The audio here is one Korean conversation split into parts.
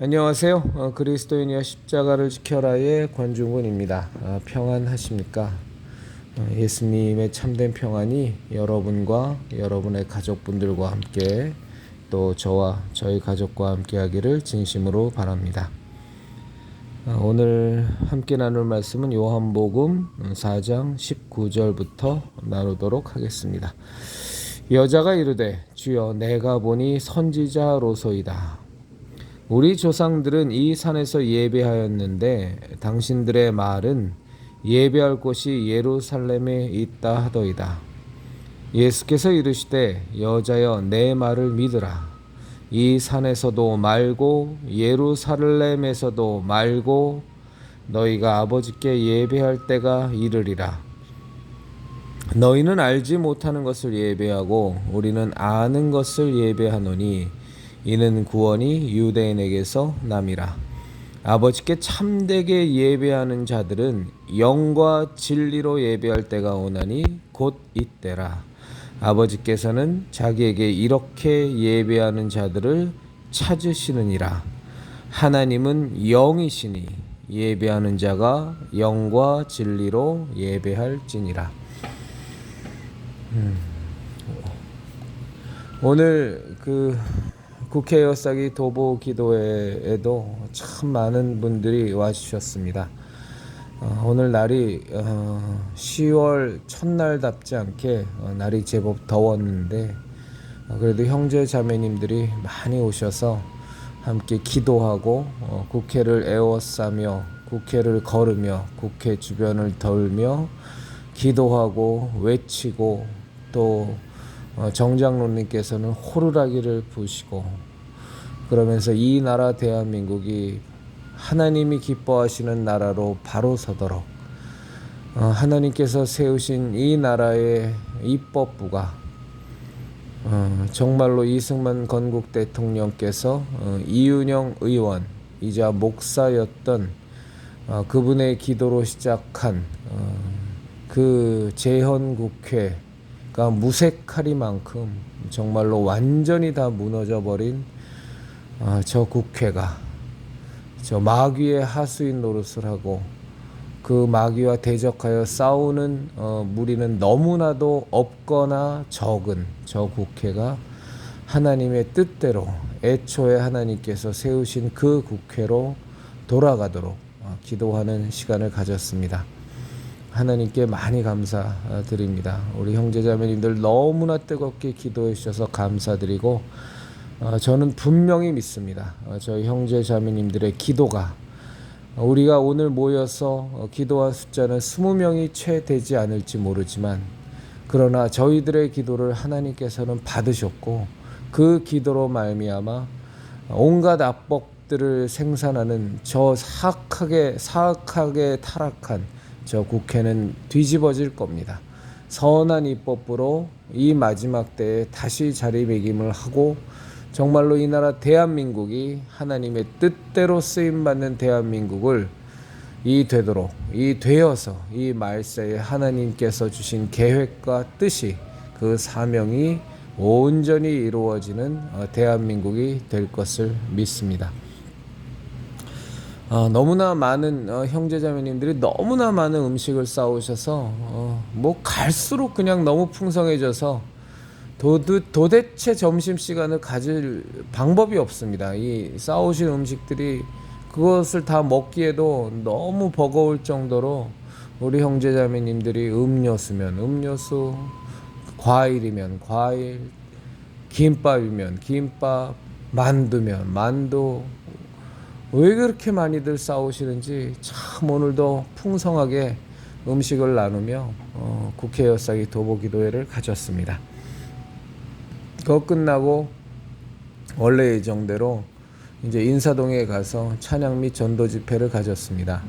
안녕하세요. 그리스도인이여 십자가를 지켜라의 권중근입니다. 평안하십니까? 예수님의 참된 평안이 여러분과 여러분의 가족분들과 함께 또 저와 저희 가족과 함께 하기를 진심으로 바랍니다. 오늘 함께 나눌 말씀은 요한복음 4장 19절부터 나누도록 하겠습니다. 여자가 이르되 주여 내가 보니 선지자로소이다. 우리 조상들은 이 산에서 예배하였는데 당신들의 말은 예배할 곳이 예루살렘에 있다 하더이다. 예수께서 이르시되 여자여 내 말을 믿으라. 이 산에서도 말고 예루살렘에서도 말고 너희가 아버지께 예배할 때가 이르리라. 너희는 알지 못하는 것을 예배하고 우리는 아는 것을 예배하노니 이는 구원이 유대인에게서 남이라. 아버지께 참되게 예배하는 자들은 영과 진리로 예배할 때가 오나니 곧 이때라. 아버지께서는 자기에게 이렇게 예배하는 자들을 찾으시느니라. 하나님은 영이시니 예배하는 자가 영과 진리로 예배할지니라. 오늘 국회 여사기 도보 기도회에도 참 많은 분들이 와주셨습니다. 오늘 날이 10월 첫날답지 않게 날이 제법 더웠는데 그래도 형제 자매님들이 많이 오셔서 함께 기도하고 국회를 에워싸며 국회를 걸으며 국회 주변을 돌며 기도하고 외치고 또 정장로님께서는 호루라기를 부시고 그러면서 이 나라 대한민국이 하나님이 기뻐하시는 나라로 바로 서도록 하나님께서 세우신 이 나라의 입법부가 정말로 이승만 건국 대통령께서 이윤영 의원 이자 목사였던 그분의 기도로 시작한 그 재헌국회가 무색하리만큼 정말로 완전히 다 무너져버린 저 국회가 저 마귀의 하수인 노릇을 하고 그 마귀와 대적하여 싸우는 무리는 너무나도 없거나 적은 저 국회가 하나님의 뜻대로 애초에 하나님께서 세우신 그 국회로 돌아가도록 기도하는 시간을 가졌습니다. 하나님께 많이 감사드립니다. 우리 형제자매님들 너무나 뜨겁게 기도해 주셔서 감사드리고 저는 분명히 믿습니다. 저희 형제자매님들의 기도가 우리가 오늘 모여서 기도한 숫자는 20명이 채 되지 않을지 모르지만 그러나 저희들의 기도를 하나님께서는 받으셨고 그 기도로 말미암아 온갖 압법들을 생산하는 저 사악하게 타락한 저 국회는 뒤집어질 겁니다. 선한 입법부로 이 마지막 때에 다시 자리매김을 하고 정말로 이 나라 대한민국이 하나님의 뜻대로 쓰임받는 대한민국을 되어서 이 말세에 하나님께서 주신 계획과 뜻이 그 사명이 온전히 이루어지는 대한민국이 될 것을 믿습니다. 너무나 많은 형제자매님들이 너무나 많은 음식을 싸우셔서 갈수록 그냥 너무 풍성해져서 도대체 점심시간을 가질 방법이 없습니다. 이 싸우신 음식들이 그것을 다 먹기에도 너무 버거울 정도로 우리 형제자매님들이 음료수면 음료수, 과일이면 과일, 김밥이면 김밥, 만두면 만두, 왜 그렇게 많이들 싸우시는지 참 오늘도 풍성하게 음식을 나누며 국회 여사기 도보기도회를 가졌습니다. 그거 끝나고 원래 예정대로 이제 인사동에 가서 찬양 및 전도 집회를 가졌습니다.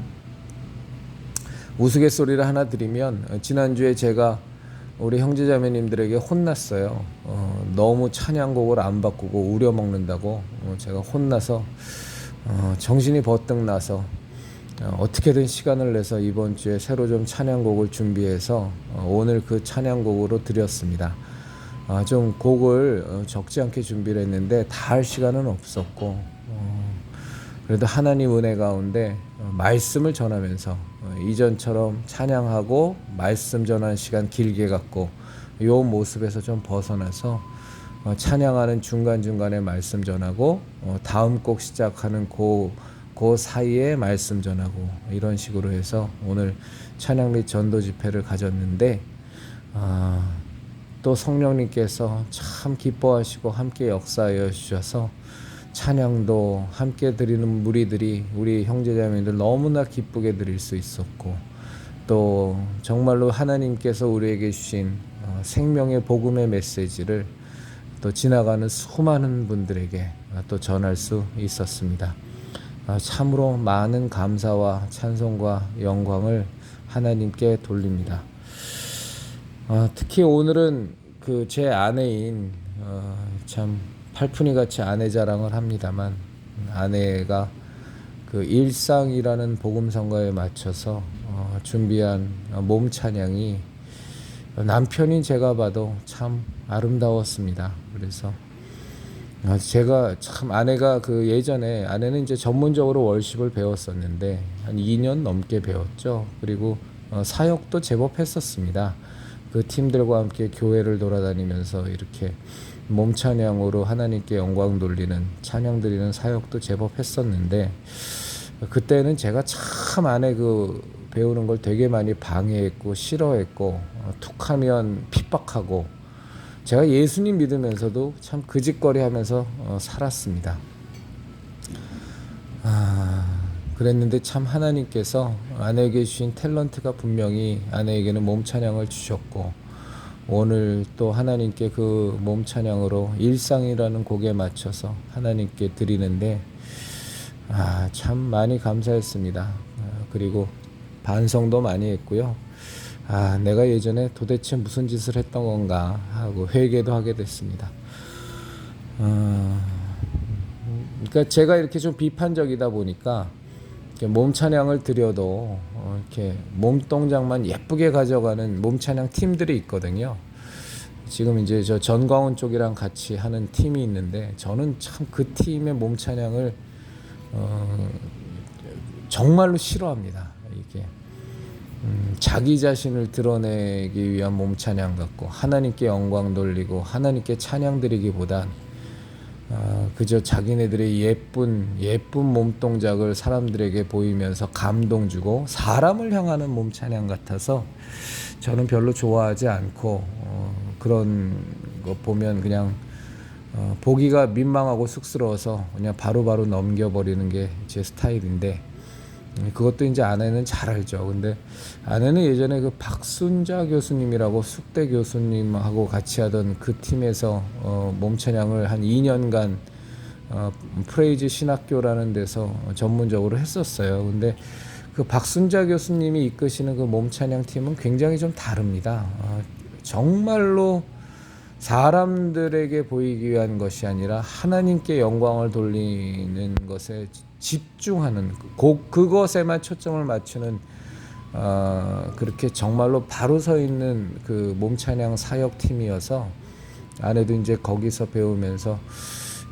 우스갯소리를 하나 드리면 지난주에 제가 우리 형제자매님들에게 혼났어요. 너무 찬양곡을 안 바꾸고 우려먹는다고 제가 혼나서 정신이 버뜩 나서 어떻게든 시간을 내서 이번 주에 새로 좀 찬양곡을 준비해서 오늘 그 찬양곡으로 드렸습니다. 좀 곡을 적지 않게 준비를 했는데 다 할 시간은 없었고 그래도 하나님 은혜 가운데 말씀을 전하면서 이전처럼 찬양하고 말씀 전하는 시간 길게 갖고 이 모습에서 좀 벗어나서 찬양하는 중간중간에 말씀 전하고 다음 곡 시작하는 그 사이에 말씀 전하고 이런 식으로 해서 오늘 찬양 및 전도 집회를 가졌는데 또 성령님께서 참 기뻐하시고 함께 역사하여 주셔서 찬양도 함께 드리는 무리들이 우리 형제자매들 너무나 기쁘게 드릴 수 있었고 또 정말로 하나님께서 우리에게 주신 생명의 복음의 메시지를 또 지나가는 수많은 분들에게 또 전할 수 있었습니다. 참으로 많은 감사와 찬송과 영광을 하나님께 돌립니다. 특히 오늘은 그 제 아내인 참 팔푼이 같이 아내 자랑을 합니다만 아내가 그 일상이라는 복음 선거에 맞춰서 준비한 몸 찬양이 남편인 제가 봐도 참 아름다웠습니다. 그래서 제가 참 아내가 그 예전에 아내는 이제 전문적으로 월십을 배웠었는데 한 2년 넘게 배웠죠. 그리고 사역도 제법 했었습니다. 그 팀들과 함께 교회를 돌아다니면서 이렇게 몸 찬양으로 하나님께 영광 돌리는 찬양 드리는 사역도 제법 했었는데 그때는 제가 참 아내 그 배우는 걸 되게 많이 방해했고 싫어했고 툭하면 핍박하고 제가 예수님 믿으면서도 참 그짓거리 하면서 살았습니다. 그랬는데 참 하나님께서 아내에게 주신 탤런트가 분명히 아내에게는 몸 찬양을 주셨고 오늘 또 하나님께 그 몸 찬양으로 일상이라는 곡에 맞춰서 하나님께 드리는데 참 많이 감사했습니다. 그리고 반성도 많이 했고요. 내가 예전에 도대체 무슨 짓을 했던 건가 하고 회개도 하게 됐습니다. 그러니까 제가 이렇게 좀 비판적이다 보니까 이렇게 몸 찬양을 드려도 이렇게 몸 동작만 예쁘게 가져가는 몸 찬양 팀들이 있거든요. 지금 이제 저 전광훈 쪽이랑 같이 하는 팀이 있는데 저는 참 그 팀의 몸 찬양을 정말로 싫어합니다. 이게 자기 자신을 드러내기 위한 몸 찬양 같고 하나님께 영광 돌리고 하나님께 찬양 드리기보단 그저 자기네들의 예쁜 몸 동작을 사람들에게 보이면서 감동 주고 사람을 향하는 몸 찬양 같아서 저는 별로 좋아하지 않고 그런 거 보면 그냥 보기가 민망하고 쑥스러워서 그냥 바로바로 넘겨버리는 게 제 스타일인데 그것도 이제 아내는 잘 알죠. 근데 아내는 예전에 그 박순자 교수님이라고 숙대 교수님하고 같이 하던 그 팀에서 몸 찬양을 한 2년간 프레이즈 신학교라는 데서 전문적으로 했었어요. 근데 그 박순자 교수님이 이끄시는 그 몸 찬양 팀은 굉장히 좀 다릅니다. 정말로 사람들에게 보이기 위한 것이 아니라 하나님께 영광을 돌리는 것에 집중하는 그것에만 초점을 맞추는 그렇게 정말로 바로 서 있는 그 몸찬양 사역팀이어서 아내도 이제 거기서 배우면서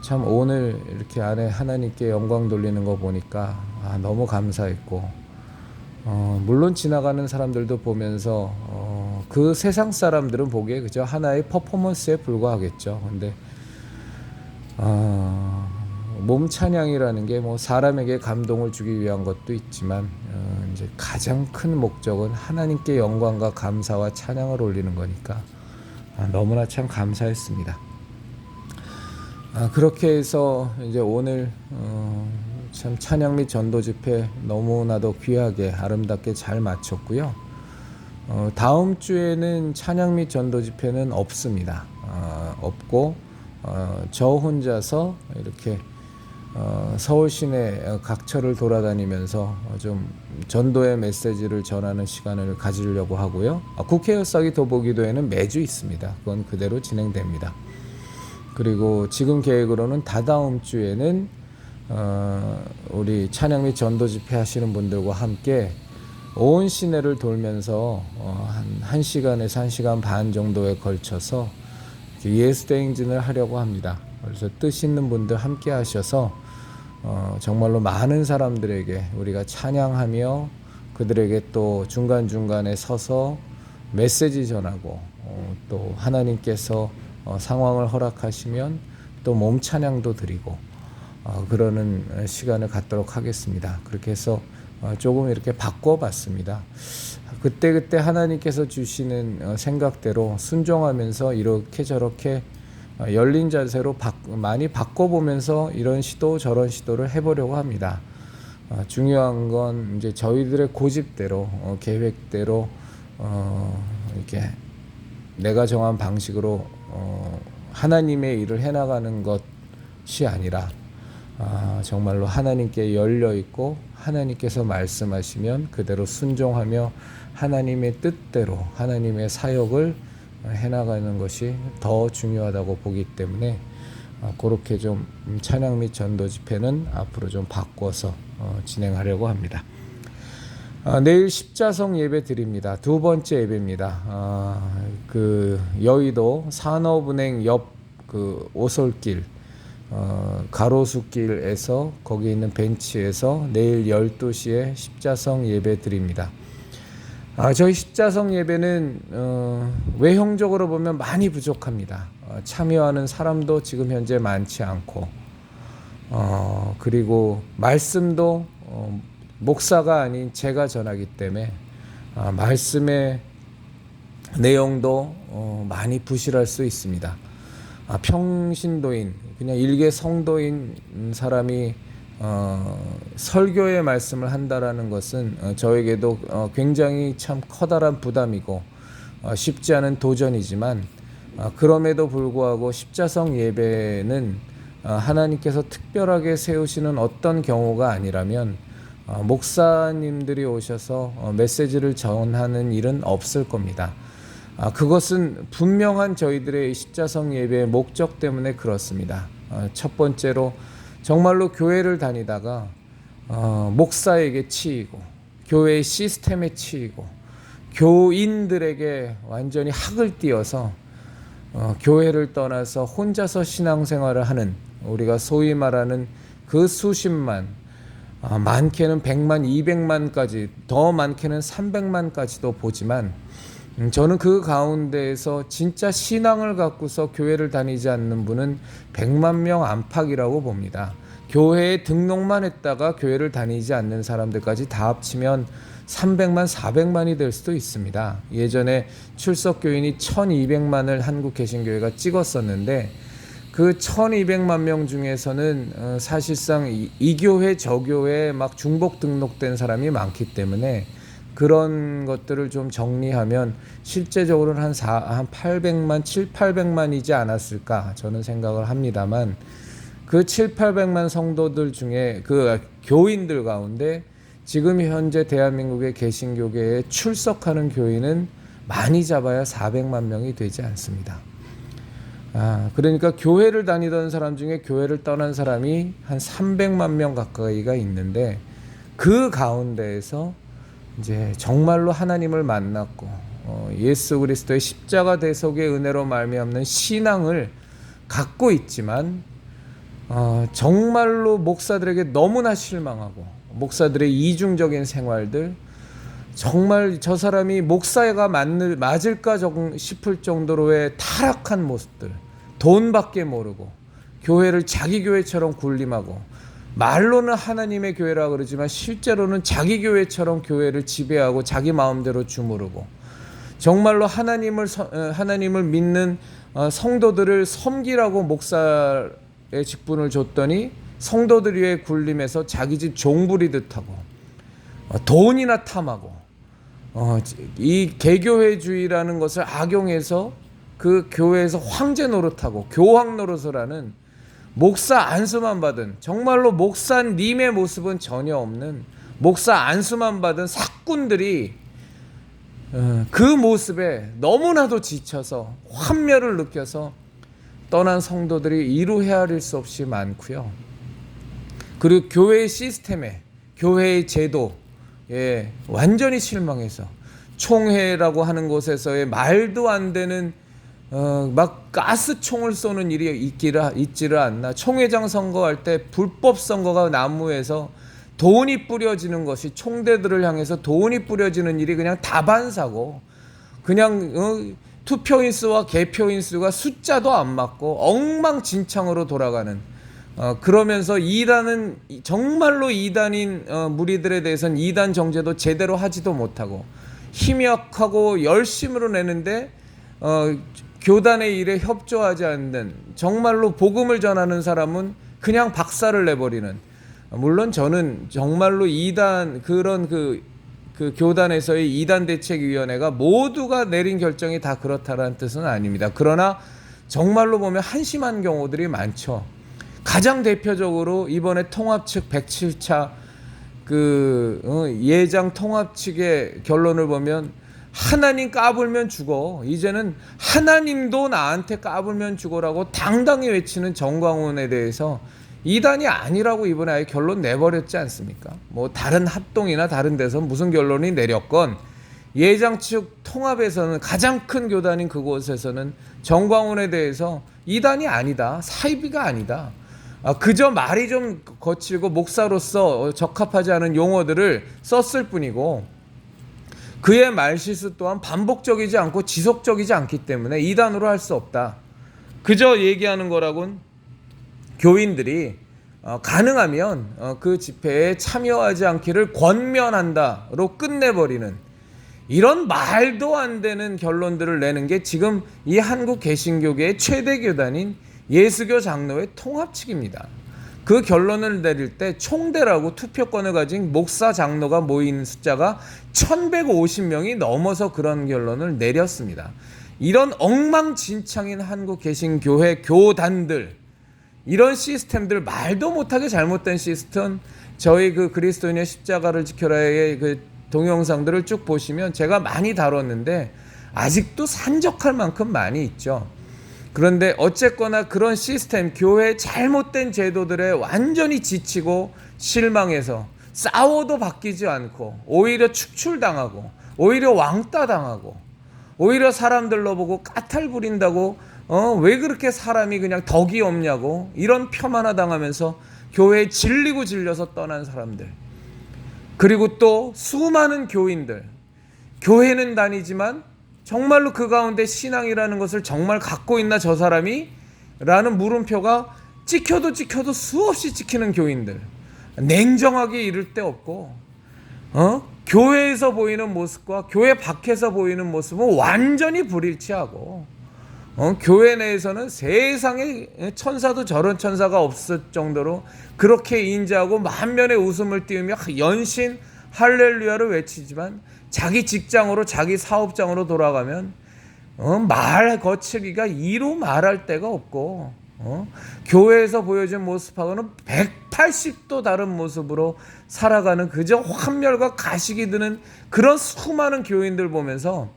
참 오늘 이렇게 아내 하나님께 영광 돌리는 거 보니까 너무 감사했고 물론 지나가는 사람들도 보면서 그 세상 사람들은 보기에 그저 하나의 퍼포먼스에 불과하겠죠. 근데 몸 찬양이라는 게 뭐 사람에게 감동을 주기 위한 것도 있지만 이제 가장 큰 목적은 하나님께 영광과 감사와 찬양을 올리는 거니까 너무나 참 감사했습니다. 그렇게 해서 이제 오늘 참 찬양 및 전도 집회 너무나도 귀하게 아름답게 잘 마쳤고요. 다음 주에는 찬양 및 전도 집회는 없습니다. 없고 저 혼자서 이렇게 서울 시내 각처를 돌아다니면서 좀 전도의 메시지를 전하는 시간을 가지려고 하고요. 국회 혈사기 도보기도회는 매주 있습니다. 그건 그대로 진행됩니다. 그리고 지금 계획으로는 다다음 주에는 우리 찬양 및 전도 집회 하시는 분들과 함께 온 시내를 돌면서 한 1시간에서 1시간 반 정도에 걸쳐서 예수대행진을 하려고 합니다. 그래서 뜻 있는 분들 함께 하셔서 정말로 많은 사람들에게 우리가 찬양하며 그들에게 또 중간중간에 서서 메시지 전하고 또 하나님께서 상황을 허락하시면 또 몸 찬양도 드리고 그러는 시간을 갖도록 하겠습니다. 그렇게 해서 조금 이렇게 바꿔봤습니다. 그때그때 하나님께서 주시는 생각대로 순종하면서 이렇게 저렇게 열린 자세로 많이 바꿔보면서 이런 시도 저런 시도를 해보려고 합니다. 중요한 건 이제 저희들의 고집대로 계획대로 이렇게 내가 정한 방식으로 하나님의 일을 해나가는 것이 아니라 정말로 하나님께 열려 있고 하나님께서 말씀하시면 그대로 순종하며 하나님의 뜻대로 하나님의 사역을 해나가는 것이 더 중요하다고 보기 때문에 그렇게 좀 찬양 및 전도 집회는 앞으로 좀 바꿔서 진행하려고 합니다. 내일 십자성 예배 드립니다. 두 번째 예배입니다. 그 여의도 산업은행 옆 그 오솔길 가로수길에서 거기 있는 벤치에서 내일 12시에 십자성 예배 드립니다. 저희 십자성 예배는 외형적으로 보면 많이 부족합니다. 참여하는 사람도 지금 현재 많지 않고 그리고 말씀도 목사가 아닌 제가 전하기 때문에 말씀의 내용도 많이 부실할 수 있습니다. 평신도인 그냥 일개 성도인 사람이 설교의 말씀을 한다라는 것은 저에게도 굉장히 참 커다란 부담이고 쉽지 않은 도전이지만 그럼에도 불구하고 십자성 예배는 하나님께서 특별하게 세우시는 어떤 경우가 아니라면 목사님들이 오셔서 메시지를 전하는 일은 없을 겁니다. 그것은 분명한 저희들의 십자성 예배의 목적 때문에 그렇습니다. 첫 번째로 정말로 교회를 다니다가 목사에게 치이고 교회의 시스템에 치이고 교인들에게 완전히 학을 띄어서 교회를 떠나서 혼자서 신앙생활을 하는 우리가 소위 말하는 그 수십만 많게는 100만, 200만까지 더 많게는 300만까지도 보지만 저는 그 가운데에서 진짜 신앙을 갖고서 교회를 다니지 않는 분은 100만 명 안팎이라고 봅니다. 교회에 등록만 했다가 교회를 다니지 않는 사람들까지 다 합치면 300만, 400만이 될 수도 있습니다. 예전에 출석교인이 1200만을 한국 개신교회가 찍었었는데 그 1200만 명 중에서는 사실상 이 교회 저 교회에 막 중복 등록된 사람이 많기 때문에 그런 것들을 좀 정리하면 실제적으로는 한 800만, 7, 800만이지 않았을까 저는 생각을 합니다만 그 7, 800만 성도들 중에 그 교인들 가운데 지금 현재 대한민국의 개신교계에 출석하는 교인은 많이 잡아야 400만 명이 되지 않습니다. 그러니까 교회를 다니던 사람 중에 교회를 떠난 사람이 한 300만 명 가까이가 있는데 그 가운데에서 이제 정말로 하나님을 만났고 예수 그리스도의 십자가 대속의 은혜로 말미암는 신앙을 갖고 있지만 정말로 목사들에게 너무나 실망하고 목사들의 이중적인 생활들 정말 저 사람이 목사가 맞을까 싶을 정도로의 타락한 모습들 돈밖에 모르고 교회를 자기 교회처럼 군림하고 말로는 하나님의 교회라 그러지만 실제로는 자기 교회처럼 교회를 지배하고 자기 마음대로 주무르고 정말로 하나님을 믿는 성도들을 섬기라고 목사의 직분을 줬더니 성도들 위에 군림해서 자기 집 종부리듯 하고 돈이나 탐하고 이 개교회주의라는 것을 악용해서 그 교회에서 황제 노릇하고 교황 노릇을 하는 목사 안수만 받은 정말로 목사님의 모습은 전혀 없는 목사 안수만 받은 사꾼들이 그 모습에 너무나도 지쳐서 환멸을 느껴서 떠난 성도들이 이루 헤아릴 수 없이 많고요. 그리고 교회의 시스템에 교회의 제도에 완전히 실망해서 총회라고 하는 곳에서의 말도 안 되는 막 가스총을 쏘는 일이 있지를 않나. 총회장 선거할 때 불법 선거가 나무에서 돈이 뿌려지는 것이, 총대들을 향해서 돈이 뿌려지는 일이 그냥 다반사고, 그냥 투표인 수와 개표인 수가 숫자도 안 맞고 엉망진창으로 돌아가는, 그러면서 이단은 정말로 이단인 무리들에 대해서는 이단 정죄도 제대로 하지도 못하고 힘약하고 열심으로 내는데 교단의 일에 협조하지 않는, 정말로 복음을 전하는 사람은 그냥 박살을 내버리는. 물론 저는 정말로 이단, 그런 그 교단에서의 이단 대책위원회가 모두가 내린 결정이 다 그렇다라는 뜻은 아닙니다. 그러나 정말로 보면 한심한 경우들이 많죠. 가장 대표적으로 이번에 통합 측 107차 예장 통합 측의 결론을 보면, 하나님 까불면 죽어, 이제는 하나님도 나한테 까불면 죽어라고 당당히 외치는 정광훈에 대해서 이단이 아니라고 이번에 아예 결론 내버렸지 않습니까? 뭐 다른 합동이나 다른 데서 무슨 결론이 내렸건 예장 측 통합에서는, 가장 큰 교단인 그곳에서는 정광훈에 대해서 이단이 아니다, 사이비가 아니다, 그저 말이 좀 거칠고 목사로서 적합하지 않은 용어들을 썼을 뿐이고, 그의 말실수 또한 반복적이지 않고 지속적이지 않기 때문에 이단으로 할 수 없다, 그저 얘기하는 거라곤 교인들이 가능하면 그 집회에 참여하지 않기를 권면한다로 끝내버리는, 이런 말도 안 되는 결론들을 내는 게 지금 이 한국 개신교계의 최대 교단인 예수교 장로회 통합 측입니다. 그 결론을 내릴 때 총대라고 투표권을 가진 목사 장로가 모인 숫자가 1150명이 넘어서 그런 결론을 내렸습니다. 이런 엉망진창인 한국 개신교회 교단들, 이런 시스템들, 말도 못하게 잘못된 시스템, 저희 그 그리스도인의 십자가를 지켜라의 그 동영상들을 쭉 보시면 제가 많이 다뤘는데 아직도 산적할 만큼 많이 있죠. 그런데 어쨌거나 그런 시스템, 교회의 잘못된 제도들에 완전히 지치고 실망해서 싸워도 바뀌지 않고 오히려 축출당하고 오히려 왕따당하고 오히려 사람들로 보고 까탈 부린다고 왜 그렇게 사람이 그냥 덕이 없냐고 이런 폄하나 당하면서 교회에 질리고 질려서 떠난 사람들, 그리고 또 수많은 교인들, 교회는 다니지만 정말로 그 가운데 신앙이라는 것을 정말 갖고 있나 저 사람이? 라는 물음표가 찍혀도 수없이 찍히는 교인들, 냉정하게 이를 데 없고 교회에서 보이는 모습과 교회 밖에서 보이는 모습은 완전히 불일치하고, 교회 내에서는 세상에 천사도 저런 천사가 없을 정도로 그렇게 인자하고 만면의 웃음을 띄우며 연신 할렐루야를 외치지만 자기 직장으로, 자기 사업장으로 돌아가면 말 거칠기가 이루 말할 데가 없고, 교회에서 보여준 모습하고는 180도 다른 모습으로 살아가는 그저 환멸과 가식이 드는 그런 수많은 교인들 보면서,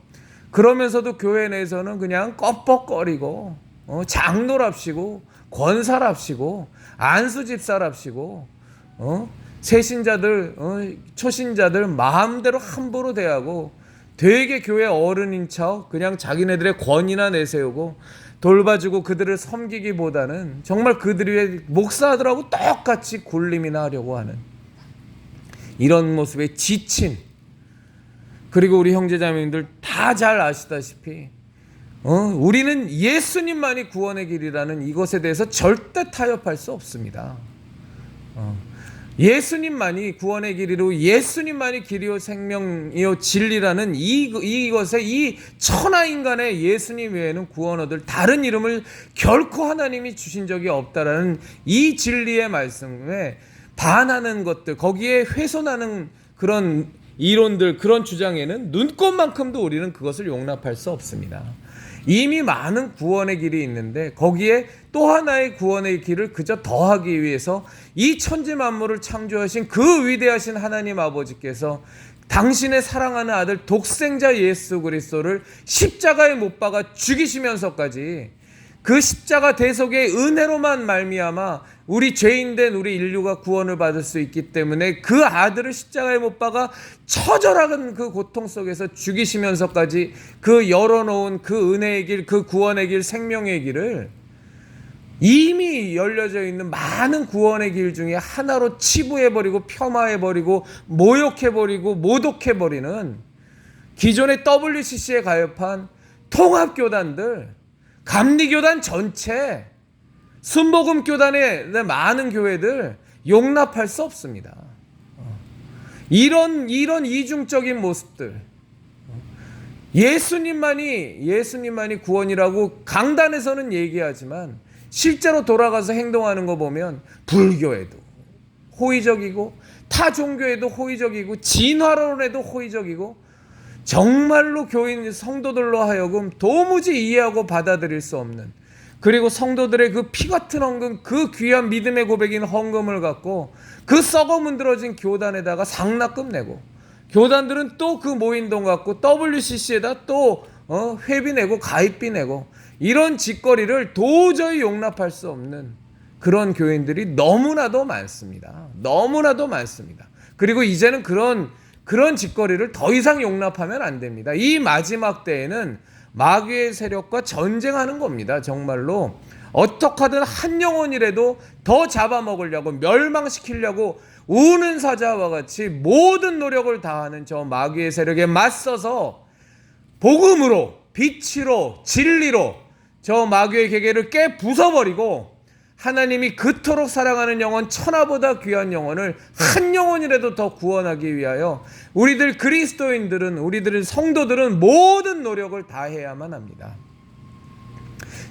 그러면서도 교회 내에서는 그냥 껍벅거리고 장로랍시고 권사랍시고 안수집사랍시고 새신자들, 초신자들 마음대로 함부로 대하고 되게 교회 어른인 척 그냥 자기네들의 권위나 내세우고 돌봐주고 그들을 섬기기보다는 정말 그들이 목사들하고 똑같이 굴림이나 하려고 하는 이런 모습에 지친, 그리고 우리 형제자매님들 다 잘 아시다시피 우리는 예수님만이 구원의 길이라는 이것에 대해서 절대 타협할 수 없습니다. 예수님만이 구원의 길이로, 예수님만이 길이요 생명이요 진리라는 이것에, 이 천하인간의 예수님 외에는 구원 얻을 다른 이름을 결코 하나님이 주신 적이 없다라는 이 진리의 말씀에 반하는 것들, 거기에 훼손하는 그런 이론들, 그런 주장에는 눈꼽만큼도 우리는 그것을 용납할 수 없습니다. 이미 많은 구원의 길이 있는데 거기에 또 하나의 구원의 길을 그저 더하기 위해서 이 천지 만물을 창조하신 그 위대하신 하나님 아버지께서 당신의 사랑하는 아들 독생자 예수 그리스도를 십자가에 못 박아 죽이시면서까지 그 십자가 대속의 은혜로만 말미암아 우리 죄인된 우리 인류가 구원을 받을 수 있기 때문에 그 아들을 십자가에 못 박아 처절한 그 고통 속에서 죽이시면서까지 그 열어놓은 그 은혜의 길, 그 구원의 길, 생명의 길을 이미 열려져 있는 많은 구원의 길 중에 하나로 치부해버리고 폄하해버리고 모욕해버리고 모독해버리는 기존의 WCC에 가입한 통합교단들, 감리교단 전체, 순복음교단의 많은 교회들 용납할 수 없습니다. 이런 이중적인 모습들, 예수님만이 구원이라고 강단에서는 얘기하지만 실제로 돌아가서 행동하는 거 보면 불교에도 호의적이고 타 종교에도 호의적이고 진화론에도 호의적이고 정말로 교인 성도들로 하여금 도무지 이해하고 받아들일 수 없는, 그리고 성도들의 그 피 같은 헌금, 그 귀한 믿음의 고백인 헌금을 갖고 그 썩어 문드러진 교단에다가 상납금 내고, 교단들은 또 그 모인 돈 갖고 WCC에다 또 회비 내고 가입비 내고, 이런 짓거리를 도저히 용납할 수 없는 그런 교인들이 너무나도 많습니다. 너무나도 많습니다. 그리고 이제는 그런 짓거리를 더 이상 용납하면 안 됩니다. 이 마지막 때에는 마귀의 세력과 전쟁하는 겁니다. 정말로 어떻게 하든 한 영혼이라도 더 잡아먹으려고, 멸망시키려고 우는 사자와 같이 모든 노력을 다하는 저 마귀의 세력에 맞서서 복음으로, 빛으로, 진리로 저 마귀의 계계를 깨 부숴버리고 하나님이 그토록 사랑하는 영혼, 천하보다 귀한 영혼을 한 영혼이라도 더 구원하기 위하여 우리들 그리스도인들은, 우리들 성도들은 모든 노력을 다해야만 합니다.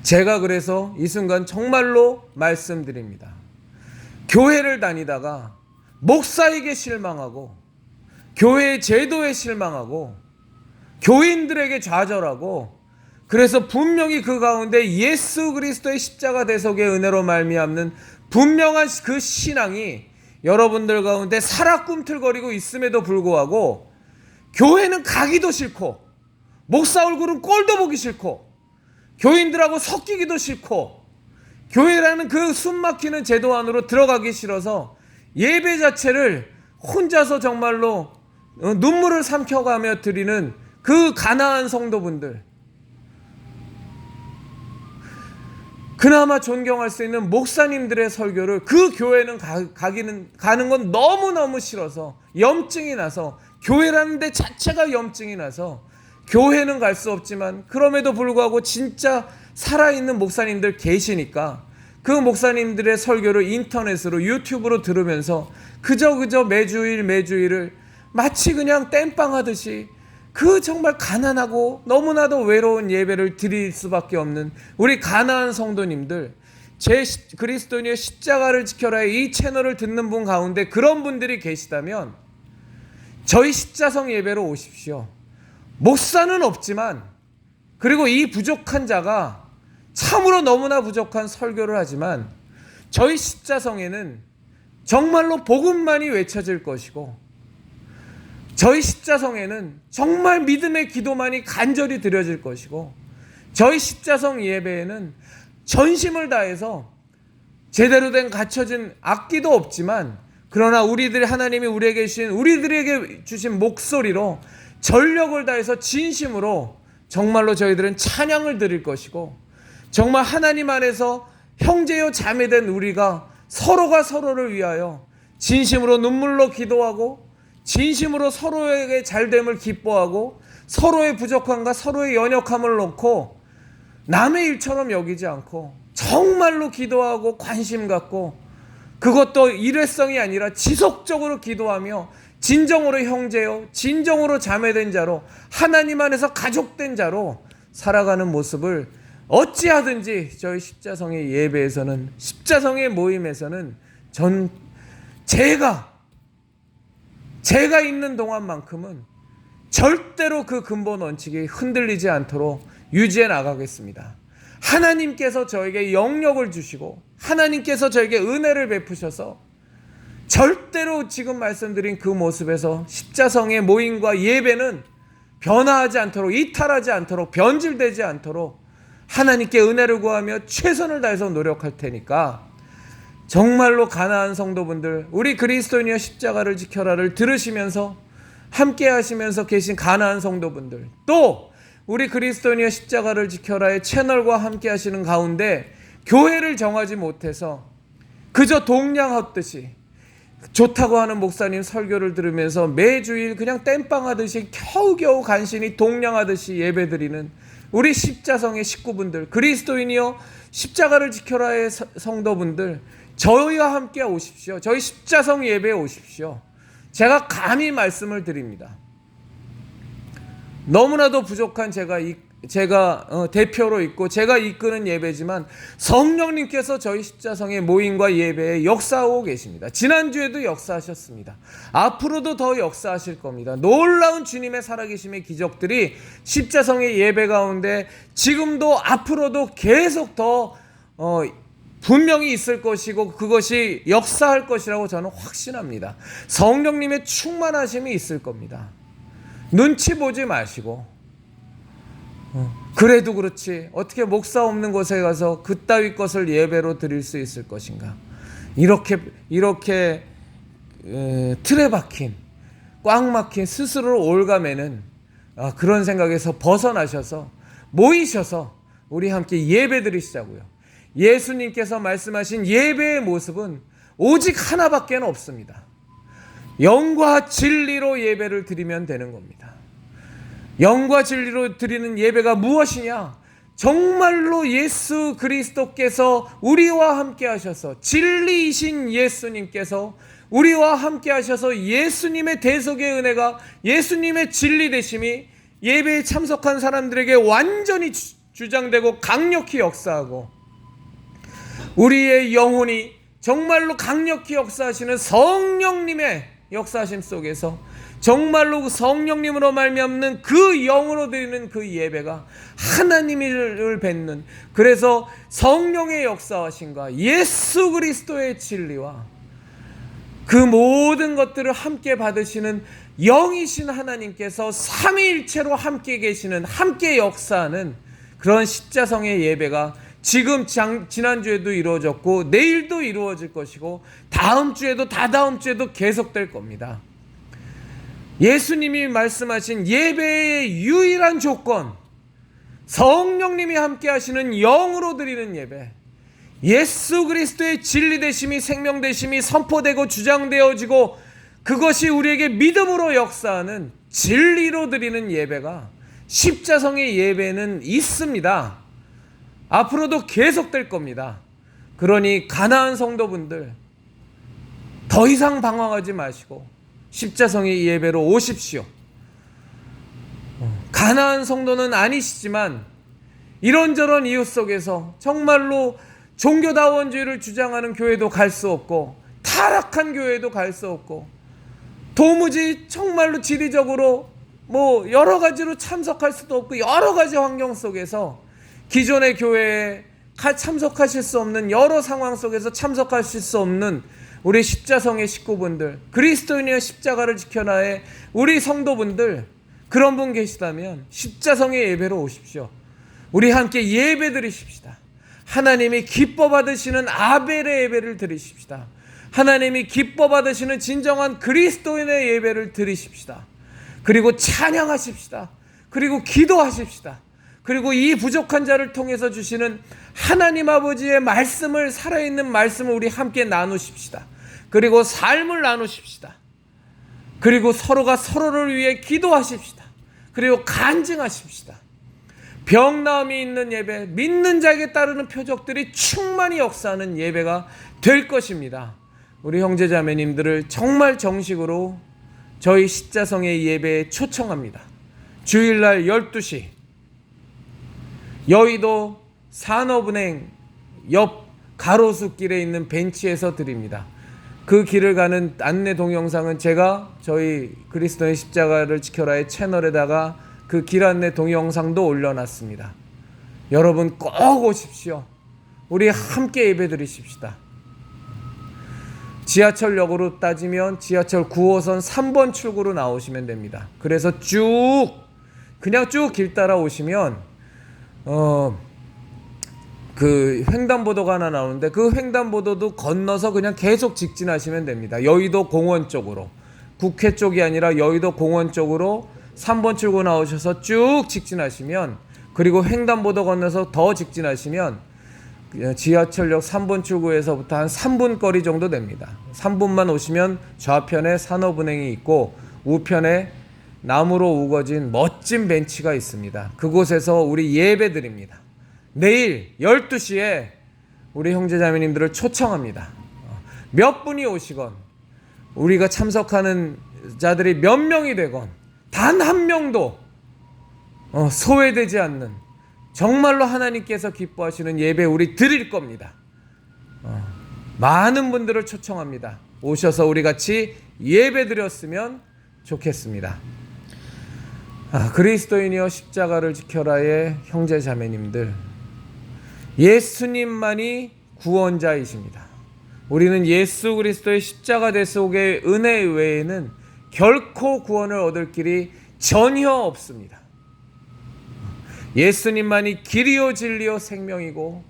제가 그래서 이 순간 정말로 말씀드립니다. 교회를 다니다가 목사에게 실망하고, 교회의 제도에 실망하고, 교인들에게 좌절하고, 그래서 분명히 그 가운데 예수 그리스도의 십자가 대속의 은혜로 말미암는 분명한 그 신앙이 여러분들 가운데 살아 꿈틀거리고 있음에도 불구하고 교회는 가기도 싫고, 목사 얼굴은 꼴도 보기 싫고, 교인들하고 섞이기도 싫고, 교회라는 그 숨막히는 제도 안으로 들어가기 싫어서 예배 자체를 혼자서 정말로 눈물을 삼켜가며 드리는 그 가난한 성도분들, 그나마 존경할 수 있는 목사님들의 설교를 그 교회는 가는 건 너무너무 싫어서, 염증이 나서, 교회라는 데 자체가 염증이 나서 교회는 갈 수 없지만 그럼에도 불구하고 진짜 살아있는 목사님들 계시니까 그 목사님들의 설교를 인터넷으로, 유튜브로 들으면서 그저 매주일을 마치 그냥 땜빵하듯이 그 정말 가난하고 너무나도 외로운 예배를 드릴 수밖에 없는 우리 가난한 성도님들, 제 그리스도인의 십자가를 지켜라 이 채널을 듣는 분 가운데 그런 분들이 계시다면 저희 십자성 예배로 오십시오. 목사는 없지만, 그리고 이 부족한 자가 참으로 너무나 부족한 설교를 하지만 저희 십자성에는 정말로 복음만이 외쳐질 것이고, 저희 십자성에는 정말 믿음의 기도만이 간절히 드려질 것이고, 저희 십자성 예배에는 전심을 다해서 제대로 된 갖춰진 악기도 없지만, 그러나 하나님이 우리들에게 주신 목소리로 전력을 다해서 진심으로 정말로 저희들은 찬양을 드릴 것이고, 정말 하나님 안에서 형제요 자매된 우리가 서로가 서로를 위하여 진심으로 눈물로 기도하고, 진심으로 서로에게 잘됨을 기뻐하고, 서로의 부족함과 서로의 연약함을 놓고 남의 일처럼 여기지 않고 정말로 기도하고 관심 갖고, 그것도 일회성이 아니라 지속적으로 기도하며 진정으로 형제요, 진정으로 자매된 자로, 하나님 안에서 가족된 자로 살아가는 모습을 어찌하든지 저희 십자성의 예배에서는, 십자성의 모임에서는 제가 있는 동안만큼은 절대로 그 근본 원칙이 흔들리지 않도록 유지해 나가겠습니다. 하나님께서 저에게 영역을 주시고 하나님께서 저에게 은혜를 베푸셔서 절대로 지금 말씀드린 그 모습에서 십자성의 모임과 예배는 변화하지 않도록, 이탈하지 않도록, 변질되지 않도록 하나님께 은혜를 구하며 최선을 다해서 노력할 테니까 정말로 가나안 성도분들, 우리 그리스도인이여 십자가를 지켜라를 들으시면서 함께 하시면서 계신 가나안 성도분들, 또 우리 그리스도인이여 십자가를 지켜라의 채널과 함께 하시는 가운데 교회를 정하지 못해서 그저 동냥하듯이 좋다고 하는 목사님 설교를 들으면서 매주일 그냥 땜빵하듯이 겨우겨우 간신히 동냥하듯이 예배드리는 우리 십자성의 식구분들, 그리스도인이여 십자가를 지켜라의 성도분들, 저희와 함께 오십시오. 저희 십자성 예배에 오십시오. 제가 감히 말씀을 드립니다. 너무나도 부족한 제가 대표로 있고 제가 이끄는 예배지만 성령님께서 저희 십자성의 모임과 예배에 역사하고 계십니다. 지난주에도 역사하셨습니다. 앞으로도 더 역사하실 겁니다. 놀라운 주님의 살아계심의 기적들이 십자성의 예배 가운데 지금도 앞으로도 계속 더 분명히 있을 것이고 그것이 역사할 것이라고 저는 확신합니다. 성령님의 충만하심이 있을 겁니다. 눈치 보지 마시고 그래도 그렇지 어떻게 목사 없는 곳에 가서 그따위 것을 예배로 드릴 수 있을 것인가, 이렇게 틀에 박힌 꽉 막힌 스스로를 올가매는 그런 생각에서 벗어나셔서 모이셔서 우리 함께 예배 드리시자고요. 예수님께서 말씀하신 예배의 모습은 오직 하나밖에 없습니다. 영과 진리로 예배를 드리면 되는 겁니다. 영과 진리로 드리는 예배가 무엇이냐? 정말로 예수 그리스도께서 우리와 함께 하셔서, 진리이신 예수님께서 우리와 함께 하셔서 예수님의 대속의 은혜가, 예수님의 진리 되심이 예배에 참석한 사람들에게 완전히 주장되고 강력히 역사하고, 우리의 영혼이 정말로 강력히 역사하시는 성령님의 역사하심 속에서 정말로 성령님으로 말미암는 그 영으로 드리는 그 예배가 하나님을 뵙는, 그래서 성령의 역사하심과 예수 그리스도의 진리와 그 모든 것들을 함께 받으시는 영이신 하나님께서 삼위일체로 함께 계시는, 함께 역사하는 그런 십자성의 예배가 지금 지난주에도 이루어졌고 내일도 이루어질 것이고 다음 주에도 다다음 주에도 계속될 겁니다. 예수님이 말씀하신 예배의 유일한 조건, 성령님이 함께 하시는 영으로 드리는 예배, 예수 그리스도의 진리 되심이, 생명 되심이 선포되고 주장되어지고 그것이 우리에게 믿음으로 역사하는 진리로 드리는 예배가 십자성의 예배는 있습니다. 앞으로도 계속될 겁니다. 그러니 가나안 성도분들 더 이상 방황하지 마시고 십자성의 예배로 오십시오. 가나안 성도는 아니시지만 이런저런 이유 속에서 정말로 종교다원주의를 주장하는 교회도 갈 수 없고 타락한 교회도 갈 수 없고 도무지 정말로 지리적으로 여러 가지로 참석할 수도 없고 여러 가지 환경 속에서 기존의 교회에 참석하실 수 없는 여러 상황 속에서 참석하실 수 없는 우리 십자성의 식구분들, 그리스도인의 십자가를 지켜나의 우리 성도분들, 그런 분 계시다면 십자성의 예배로 오십시오. 우리 함께 예배 드리십시다. 하나님이 기뻐 받으시는 아벨의 예배를 드리십시다. 하나님이 기뻐 받으시는 진정한 그리스도인의 예배를 드리십시다. 그리고 찬양하십시다. 그리고 기도하십시다. 그리고 이 부족한 자를 통해서 주시는 하나님 아버지의 말씀을, 살아있는 말씀을 우리 함께 나누십시다. 그리고 삶을 나누십시다. 그리고 서로가 서로를 위해 기도하십시다. 그리고 간증하십시다. 병나음이 있는 예배, 믿는 자에게 따르는 표적들이 충만히 역사하는 예배가 될 것입니다. 우리 형제자매님들을 정말 정식으로 저희 십자성의 예배에 초청합니다. 주일날 12시 여의도 산업은행 옆 가로수길에 있는 벤치에서 드립니다. 그 길을 가는 안내 동영상은 제가 저희 그리스도의 십자가를 지켜라의 채널에다가 그 길 안내 동영상도 올려놨습니다. 여러분 꼭 오십시오. 우리 함께 예배 드리십시다. 지하철역으로 따지면 지하철 9호선 3번 출구로 나오시면 됩니다. 그래서 그냥 쭉 길 따라 오시면 그 횡단보도가 하나 나오는데 그 횡단보도도 건너서 그냥 계속 직진하시면 됩니다. 여의도 공원 쪽으로, 국회 쪽이 아니라 여의도 공원 쪽으로 3번 출구 나오셔서 쭉 직진하시면, 그리고 횡단보도 건너서 더 직진하시면 지하철역 3번 출구에서부터 한 3분 거리 정도 됩니다. 3분만 오시면 좌편에 산업은행이 있고 우편에 나무로 우거진 멋진 벤치가 있습니다. 그곳에서 우리 예배 드립니다. 내일 12시에 우리 형제자매님들을 초청합니다. 몇 분이 오시건, 우리가 참석하는 자들이 몇 명이 되건 단 한 명도 소외되지 않는, 정말로 하나님께서 기뻐하시는 예배 우리 드릴 겁니다. 많은 분들을 초청합니다. 오셔서 우리 같이 예배 드렸으면 좋겠습니다. 그리스도인이여 십자가를 지켜라의 형제 자매님들, 예수님만이 구원자이십니다. 우리는 예수 그리스도의 십자가 대속의 은혜 외에는 결코 구원을 얻을 길이 전혀 없습니다. 예수님만이 길이요 진리요 생명이고,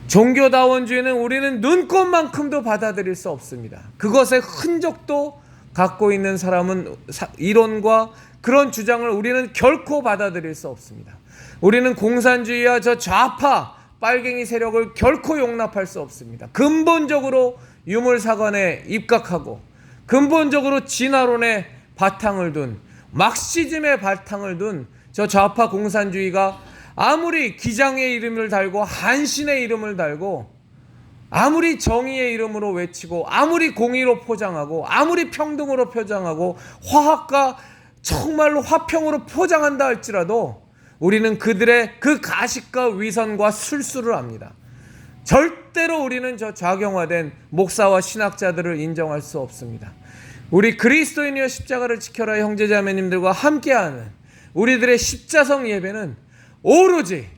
종교다원주의는 우리는 눈꽃만큼도 받아들일 수 없습니다. 그것의 흔적도 갖고 있는 사람은, 이론과 그런 주장을 우리는 결코 받아들일 수 없습니다. 우리는 공산주의와 저 좌파 빨갱이 세력을 결코 용납할 수 없습니다. 근본적으로 유물사관에 입각하고 근본적으로 진화론의 바탕을 둔, 막시즘의 바탕을 둔 저 좌파 공산주의가 아무리 기장의 이름을 달고 한신의 이름을 달고 아무리 정의의 이름으로 외치고 아무리 공의로 포장하고 아무리 평등으로 포장하고 화합과 정말로 화평으로 포장한다 할지라도 우리는 그들의 그 가식과 위선과 술수를 압니다. 절대로 우리는 저 좌경화된 목사와 신학자들을 인정할 수 없습니다. 우리 그리스도인이여 십자가를 지켜라 형제자매님들과 함께하는 우리들의 십자성 예배는 오로지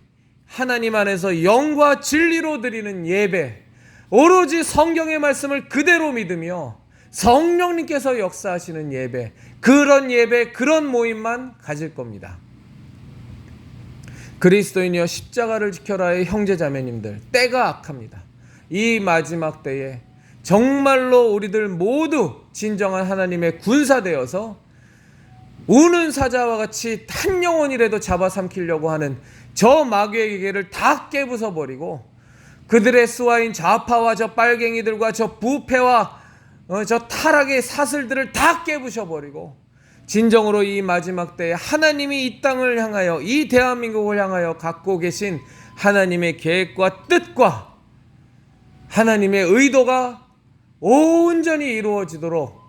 하나님 안에서 영과 진리로 드리는 예배, 오로지 성경의 말씀을 그대로 믿으며 성령님께서 역사하시는 예배, 그런 예배, 그런 모임만 가질 겁니다. 그리스도인이여 십자가를 지켜라의 형제자매님들, 때가 악합니다. 이 마지막 때에 정말로 우리들 모두 진정한 하나님의 군사되어서 우는 사자와 같이 한 영혼이라도 잡아삼키려고 하는 저 마귀의 기계를 다 깨부숴버리고 그들의 수하인 좌파와 저 빨갱이들과 저 부패와 저 타락의 사슬들을 다 깨부셔버리고 진정으로 이 마지막 때에 하나님이 이 땅을 향하여, 이 대한민국을 향하여 갖고 계신 하나님의 계획과 뜻과 하나님의 의도가 온전히 이루어지도록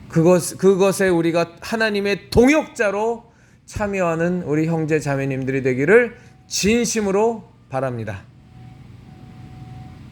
그것에 우리가 하나님의 동역자로 참여하는 우리 형제 자매님들이 되기를 진심으로 바랍니다.